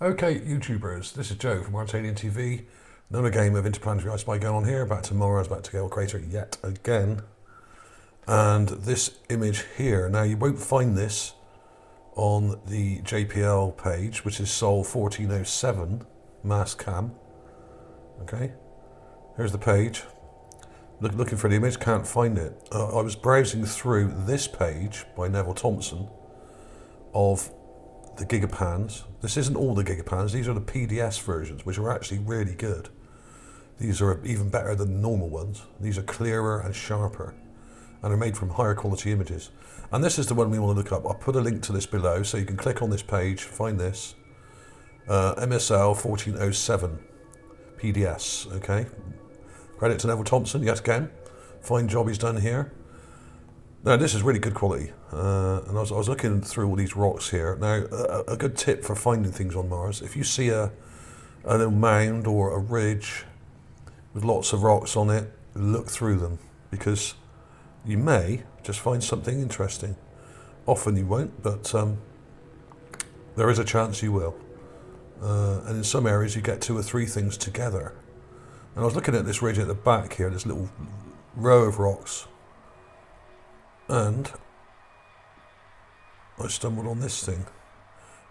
Okay, YouTubers, this is Joe from ArtAlienTV. Another game of interplanetary ice spy going on here. Back to Mars, back to Gale Crater yet again. And this image here, now you won't find this on the JPL page, which is Sol 1407 mass cam. Okay, here's the page. Looking for the image, can't find it. I was browsing through this page by Neville Thompson of the gigapans. This isn't all the gigapans, these are the PDS versions, which are actually really good. These are even better than the normal ones. These are clearer and sharper, and are made from higher quality images. And this is the one we want to look up. I'll put a link to this below, so you can click on this page, find this. MSL 1407 PDS, okay? Credit to Neville Thompson, yet again. Fine job he's done here. Now this is really good quality, and I was looking through all these rocks here. Now a good tip for finding things on Mars: if you see a little mound or a ridge with lots of rocks on it, look through them, because you may just find something interesting. Often you won't, but there is a chance you will. And in some areas you get 2 or 3 things together. And I was looking at this ridge at the back here, this little row of rocks, and I stumbled on this thing.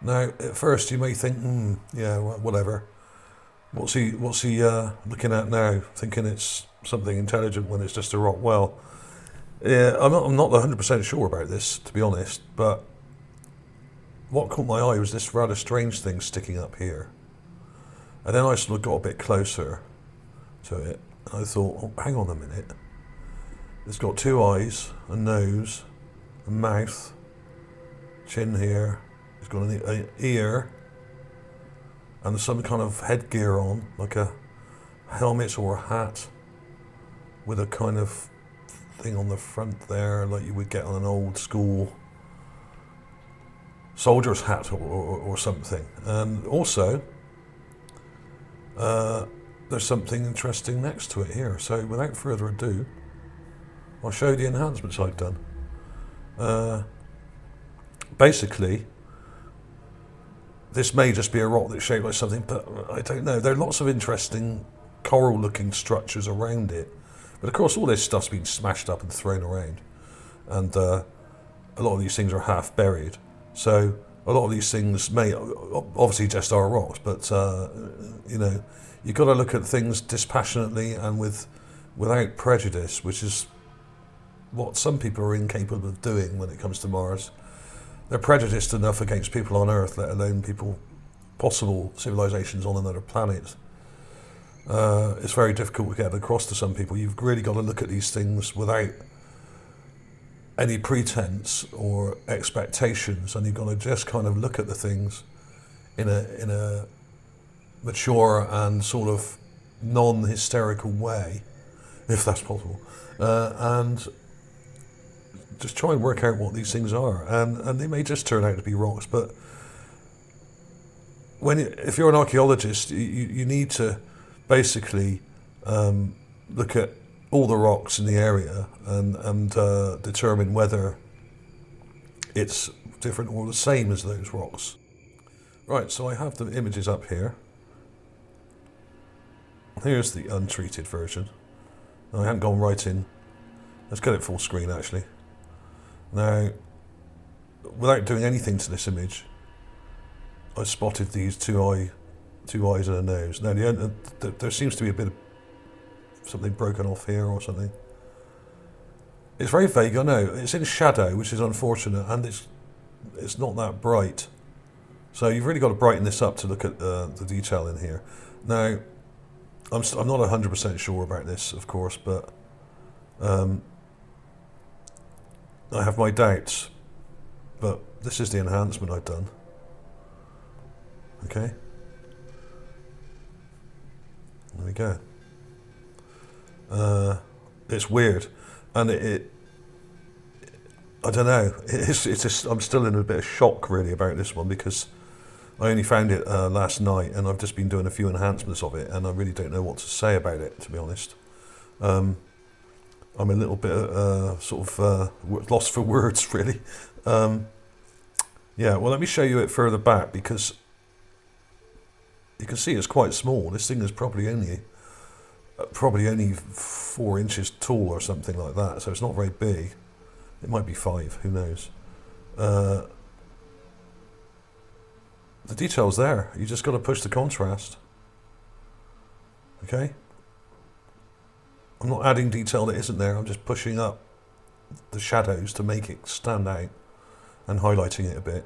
Now, at first you may think, yeah, whatever. What's he looking at now, thinking it's something intelligent when it's just a rock? Well, yeah, I'm not 100% sure about this, to be honest, but what caught my eye was this rather strange thing sticking up here. And then I sort of got a bit closer to it, and I thought, oh, hang on a minute. It's got 2 eyes, a nose, a mouth, chin here. It's got an ear, and some kind of headgear on, like a helmet or a hat, with a kind of thing on the front there, like you would get on an old school soldier's hat or something. And also, there's something interesting next to it here. So without further ado, I'll show you the enhancements I've done. Basically, this may just be a rock that's shaped like something, but I don't know. There are lots of interesting coral-looking structures around it. But of course, all this stuff's been smashed up and thrown around. And a lot of these things are half buried. So a lot of these things may obviously just are rocks, but you know, you've got to look at things dispassionately and without prejudice, which is what some people are incapable of doing when it comes to Mars. They're prejudiced enough against people on Earth, let alone possible civilizations on another planet. It's very difficult to get across to some people. You've really got to look at these things without any pretense or expectations, and you've got to just kind of look at the things in a mature and sort of non-hysterical way, if that's possible, and just try and work out what these things are. And they may just turn out to be rocks, but if you're an archaeologist, you need to basically look at all the rocks in the area and determine whether it's different or the same as those rocks. Right, so I have the images up here. Here's the untreated version. I haven't gone right in. Let's get it full screen actually. Now, without doing anything to this image, I spotted these 2 eyes and a nose. Now, there seems to be a bit of something broken off here or something. It's very vague, I know. It's in shadow, which is unfortunate, and it's not that bright. So you've really got to brighten this up to look at the detail in here. Now, I'm not 100% sure about this, of course, but I have my doubts. But this is the enhancement I've done. Okay. There we go. It's weird, and I don't know. It's just, I'm still in a bit of shock really about this one, because I only found it last night, and I've just been doing a few enhancements of it, and I really don't know what to say about it, to be honest. I'm a little bit lost for words, really. Yeah, well, let me show you it further back, because you can see it's quite small. This thing is probably only 4 inches tall or something like that, so it's not very big. It might be 5, who knows. The detail's there. You just got to push the contrast. Okay? I'm not adding detail that isn't there, I'm just pushing up the shadows to make it stand out and highlighting it a bit.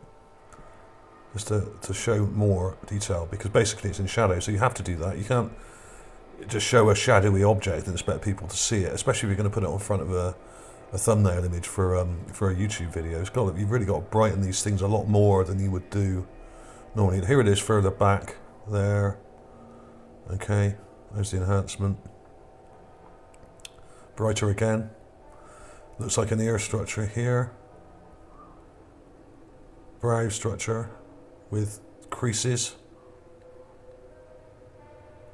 Just to show more detail, because basically it's in shadow, so you have to do that. You can't just show a shadowy object and expect people to see it, especially if you're going to put it on front of a thumbnail image for a YouTube video. You've really got to brighten these things a lot more than you would do normally. Here it is further back there. Okay, there's the enhancement. Brighter again. Looks like an ear structure here. Brow structure with creases.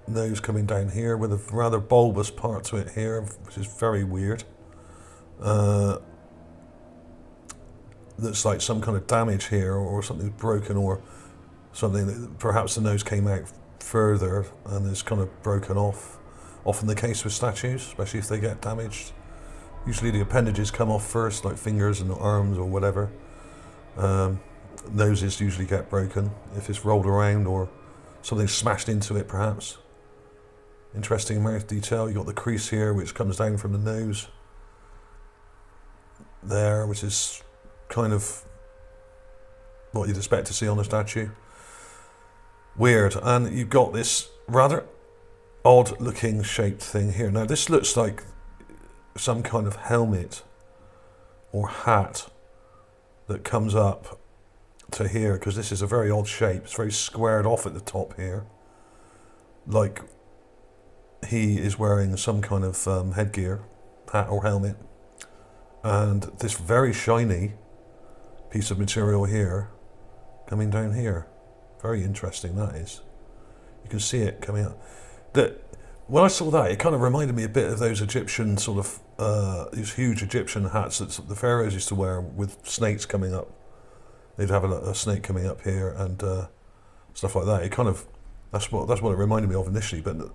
Nose coming down here with a rather bulbous part to it here, which is very weird. Looks like some kind of damage here, or something's broken, or something that perhaps the nose came out further and is kind of broken off. Often the case with statues, especially if they get damaged. Usually the appendages come off first, like fingers and arms or whatever. Noses usually get broken if it's rolled around or something smashed into it, perhaps. Interesting mouth detail. You got the crease here, which comes down from the nose there, which is kind of what you'd expect to see on a statue. Weird. And you've got this rather odd looking shaped thing here. Now this looks like some kind of helmet or hat that comes up to here, because this is a very odd shape. It's very squared off at the top here, like he is wearing some kind of headgear, hat or helmet. And this very shiny piece of material here coming down here. Very interesting, that is. You can see it coming up. When I saw that, it kind of reminded me a bit of those Egyptian sort of these huge Egyptian hats that the pharaohs used to wear with snakes coming up. They'd have a snake coming up here and stuff like that. It kind of that's what it reminded me of initially. But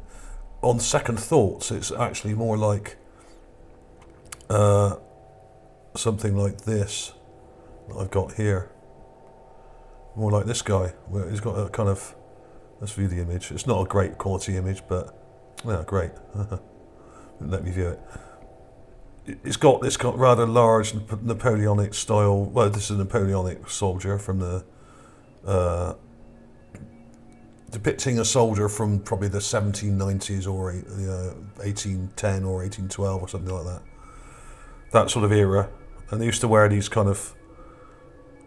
on second thoughts, it's actually more like something like this that I've got here. More like this guy, where he's got a kind of. Let's view the image. It's not a great quality image, but yeah, great. Let me view it. It's got this rather large Napoleonic style. Well, this is a Napoleonic soldier from the depicting a soldier from probably the 1790s or 1810 or 1812 or something like that. That sort of era, and they used to wear these kind of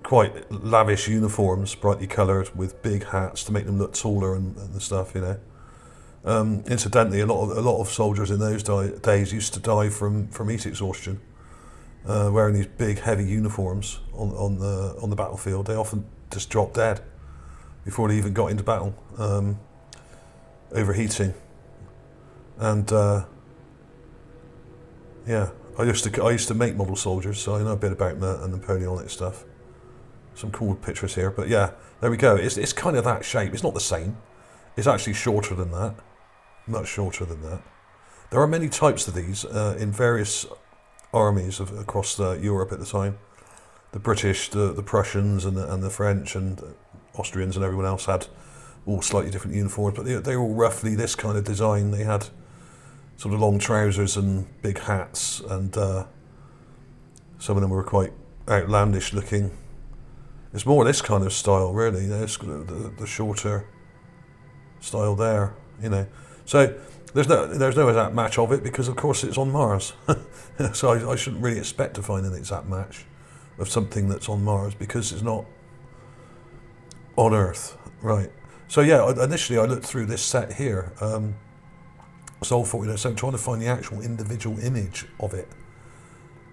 quite lavish uniforms, brightly coloured, with big hats to make them look taller and stuff, you know. Incidentally, a lot of soldiers in those days used to die from heat exhaustion, wearing these big, heavy uniforms on the battlefield. They often just dropped dead before they even got into battle, overheating. And yeah, I used to make model soldiers, so I know a bit about the Napoleonic stuff. Some cool pictures here, but yeah, there we go. It's kind of that shape. It's not the same. It's actually shorter than that. Much shorter than that. There are many types of these in various armies across Europe at the time. The British, the Prussians, and the French and Austrians and everyone else had all slightly different uniforms, but they were all roughly this kind of design. They had sort of long trousers and big hats, and some of them were quite outlandish looking. It's more this kind of style, really. You know, it's the shorter style there, you know. So there's no exact match of it, because of course it's on Mars. So I shouldn't really expect to find an exact match of something that's on Mars, because it's not on Earth, right? So yeah, initially I looked through this set here, Sol 4007, trying to find the actual individual image of it,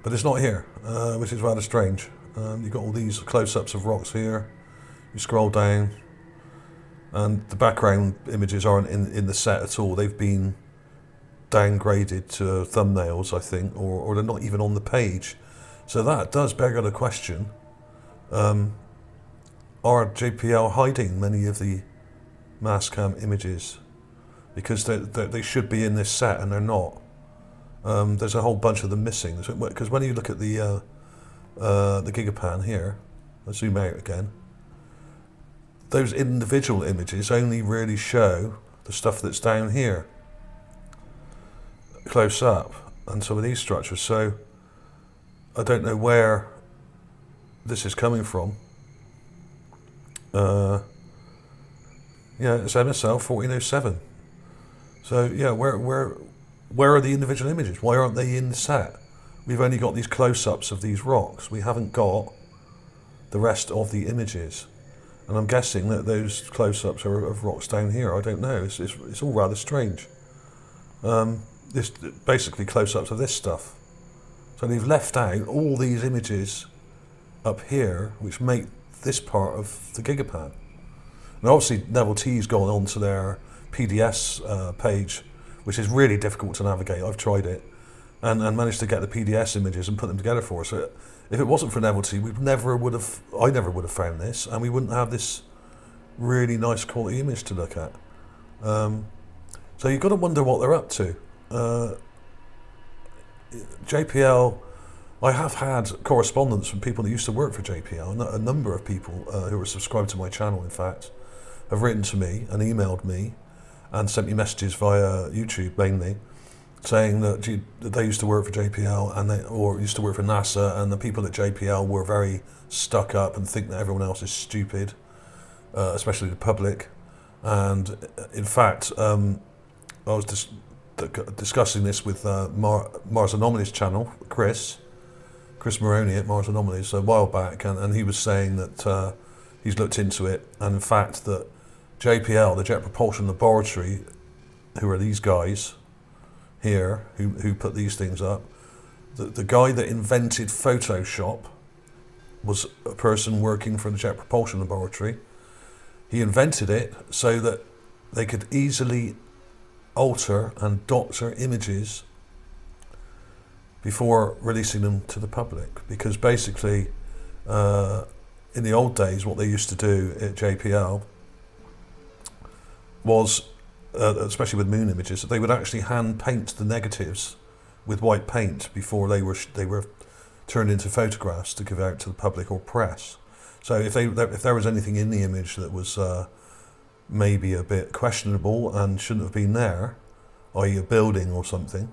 but it's not here, which is rather strange. You've got all these close-ups of rocks here. You scroll down, and the background images aren't in the set at all. They've been downgraded to thumbnails, I think, or they're not even on the page. So that does beg the question, are JPL hiding many of the mass cam images, because they should be in this set and they're not. There's a whole bunch of them missing, because when you look at the Gigapan here, I'll zoom out again, those individual images only really show the stuff that's down here close up and some of these structures. So I don't know where this is coming from. Yeah, it's MSL 1407. So yeah, where are the individual images? Why aren't they in the set? We've only got these close-ups of these rocks. We haven't got the rest of the images. And I'm guessing that those close-ups are of rocks down here. I don't know. It's all rather strange. This basically close-ups of this stuff. So they've left out all these images up here, which make this part of the Gigapan. And obviously Neville T's gone on to their PDS page, which is really difficult to navigate. I've tried it, and managed to get the PDS images and put them together for us. So if it wasn't for Neville T, I never would have found this, and we wouldn't have this really nice quality image to look at. So you've got to wonder what they're up to. JPL, I have had correspondence from people that used to work for JPL. A number of people who were subscribed to my channel, in fact, have written to me and emailed me and sent me messages via YouTube mainly, saying that they used to work for JPL or used to work for NASA, and the people at JPL were very stuck up and think that everyone else is stupid, especially the public. And in fact, I was discussing this with Mars Anomalies channel, Chris Moroney at Mars Anomalies a while back, and he was saying that he's looked into it, and in fact that JPL, the Jet Propulsion Laboratory, who are these guys here, who put these things up, the guy that invented Photoshop was a person working for the Jet Propulsion Laboratory. He invented it so that they could easily alter and doctor images before releasing them to the public, because basically in the old days what they used to do at JPL was, especially with moon images, they would actually hand paint the negatives with white paint before they were turned into photographs to give out to the public or press. So if there was anything in the image that was maybe a bit questionable and shouldn't have been there, i.e. a building or something,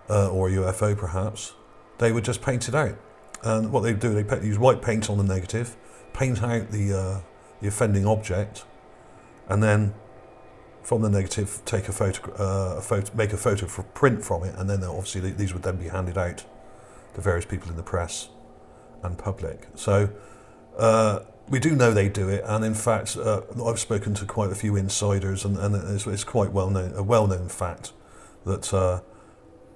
or a UFO perhaps, they would just paint it out. And what they do, they use white paint on the negative, paint out the offending object, and then from the negative take a photo, make a photo for print from it, and then obviously these would then be handed out to various people in the press and public. So we do know they do it, and in fact I've spoken to quite a few insiders, and it's quite a well-known fact that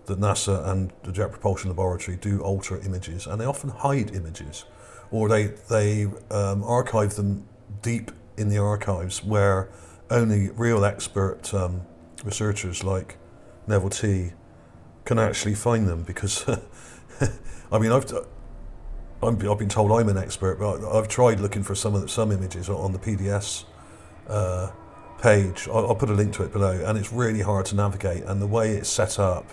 that NASA and the Jet Propulsion Laboratory do alter images, and they often hide images, or they archive them deep in the archives where only real expert researchers like Neville T can actually find them. Because I mean, I've been told I'm an expert, but I've tried looking for some images on the PDS page. I'll put a link to it below, and it's really hard to navigate, and the way it's set up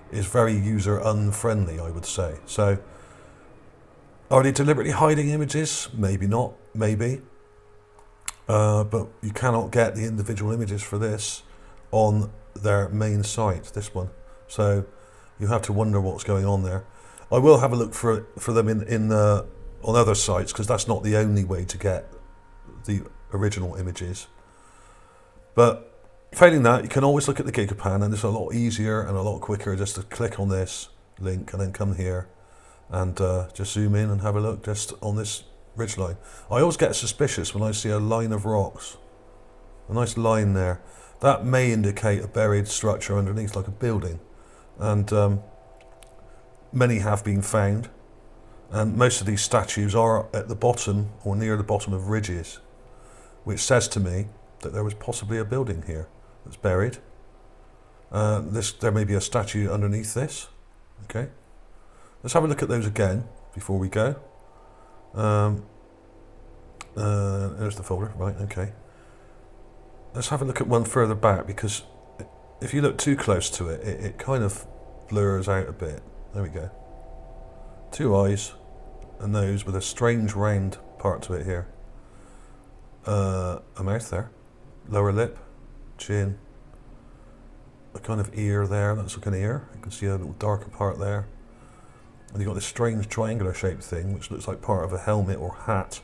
is very user unfriendly, I would say. So are they deliberately hiding images? Maybe not, maybe. But you cannot get the individual images for this on their main site, this one. So you have to wonder what's going on there. I will have a look for them on other sites, because that's not the only way to get the original images. But failing that, you can always look at the Gigapan, and it's a lot easier and a lot quicker just to click on this link and then come here and just zoom in and have a look just on this ridgeline. I always get suspicious when I see a line of rocks, a nice line there. That may indicate a buried structure underneath, like a building, and many have been found, and most of these statues are at the bottom or near the bottom of ridges, which says to me that there was possibly a building here that's buried. There may be a statue underneath this. Okay, let's have a look at those again before we go. There's the folder, right? Okay. let's have a look at one further back, because if you look too close to it, it kind of blurs out a bit. There we go. Two eyes, a nose with a strange round part to it here. A mouth there, lower lip, chin, a kind of ear there, that's like an ear. You can see a little darker part there. And you've got this strange triangular shaped thing, which looks like part of a helmet or hat.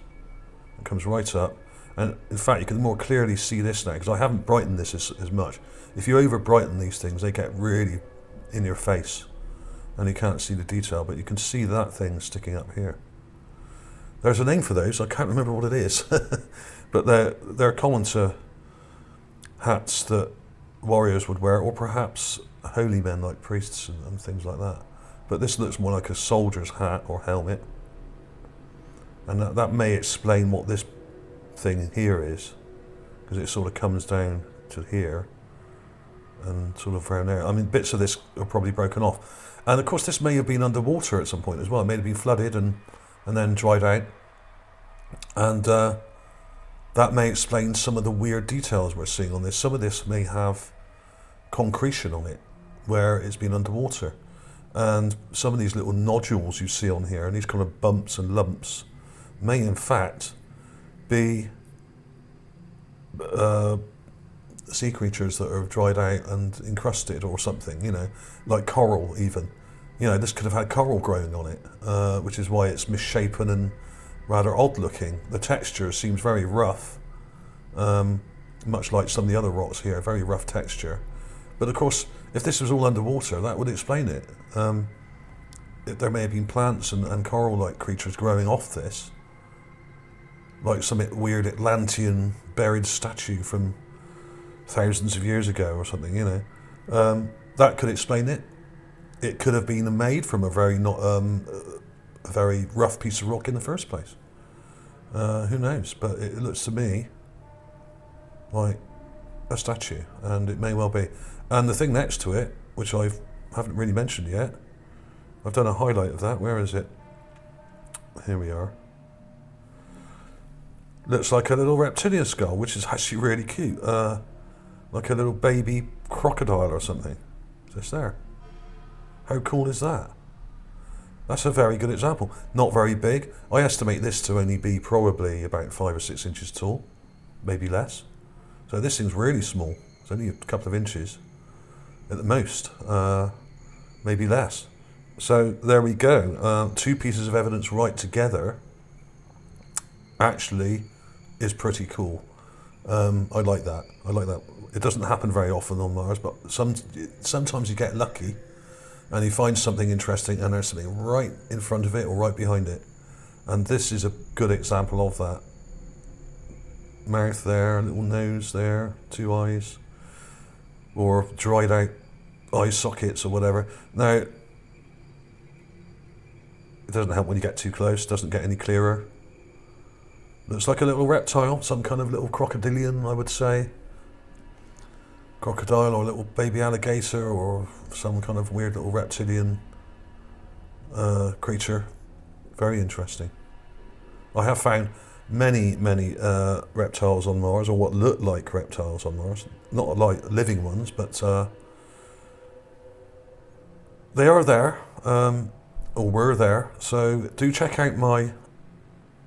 It comes right up. And in fact, you can more clearly see this now, because I haven't brightened this as much. If you over brighten these things, they get really in your face. And you can't see the detail, but you can see that thing sticking up here. There's a name for those, I can't remember what it is. But they're common to hats that warriors would wear, or perhaps holy men like priests and things like that. But this looks more like a soldier's hat or helmet. And that may explain what this thing here is, because it sort of comes down to here and sort of around there. I mean, bits of this are probably broken off. And of course, this may have been underwater at some point as well. It may have been flooded and then dried out. And that may explain some of the weird details we're seeing on this. Some of this may have concretion on it, where it's been underwater. And some of these little nodules you see on here, and these kind of bumps and lumps, may in fact be sea creatures that are dried out and encrusted or something, you know, like coral even. You know, this could have had coral growing on it, which is why it's misshapen and rather odd looking. The texture seems very rough, much like some of the other rocks here, very rough texture. But of course, if this was all underwater, that would explain it. There may have been plants and coral-like creatures growing off this, like some weird Atlantean buried statue from thousands of years ago or something, you know. That could explain it. It could have been made from a very rough piece of rock in the first place. Who knows? But it looks to me like a statue, and it may well be. And the thing next to it, which I haven't really mentioned yet, I've done a highlight of that. Where is it? Here we are. Looks like a little reptilian skull, which is actually really cute. Like a little baby crocodile or something. Just there. How cool is that? That's a very good example. Not very big. I estimate this to only be probably about 5 or 6 inches tall, maybe less. So this thing's really small. It's only a couple of inches at the most, maybe less. So there we go. 2 pieces of evidence right together actually is pretty cool. I like that. I like that. It doesn't happen very often on Mars, but sometimes you get lucky and you find something interesting and there's something right in front of it or right behind it. And this is a good example of that. Mouth there, a little nose there, 2 eyes, or dried out eye sockets or whatever. Now, it doesn't help when you get too close, doesn't get any clearer. Looks like a little reptile, some kind of little crocodilian, I would say. Crocodile or a little baby alligator or some kind of weird little reptilian creature. Very interesting. I have found many reptiles on Mars, or what look like reptiles on Mars. Not like living ones, but they are there, or were there. So do check out my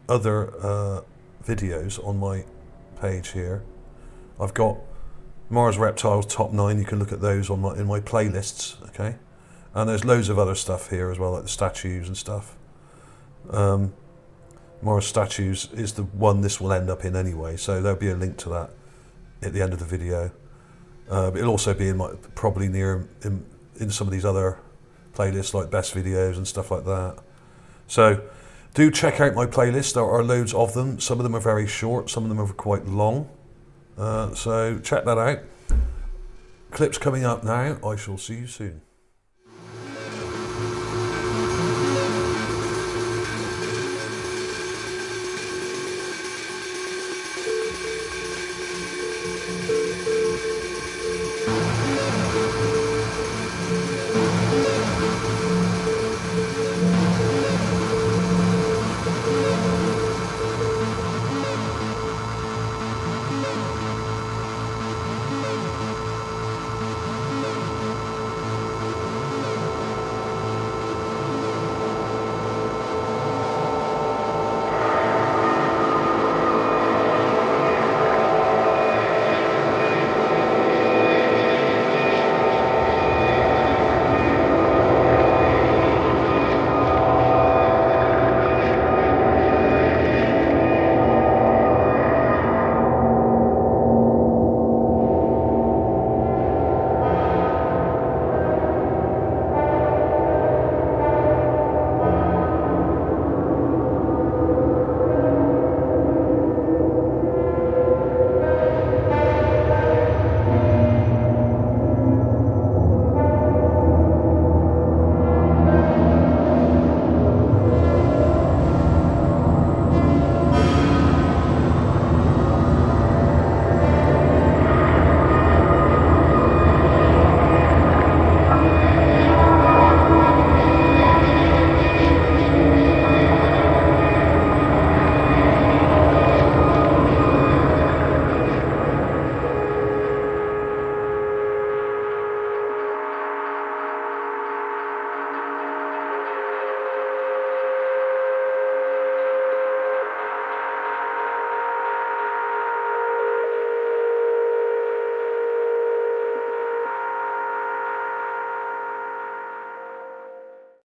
other videos on my page here. I've got Mars Reptiles Top 9, you can look at those on in my playlists, okay? And there's loads of other stuff here as well, like the statues and stuff. Mars Statues is the one this will end up in anyway, so there'll be a link to that at the end of the video. But it'll also be in probably near in some of these other playlists, like best videos and stuff like that. So do check out my playlist. There are loads of them. Some of them are very short, some of them are quite long. So check that out. Clips coming up now. I shall see you soon.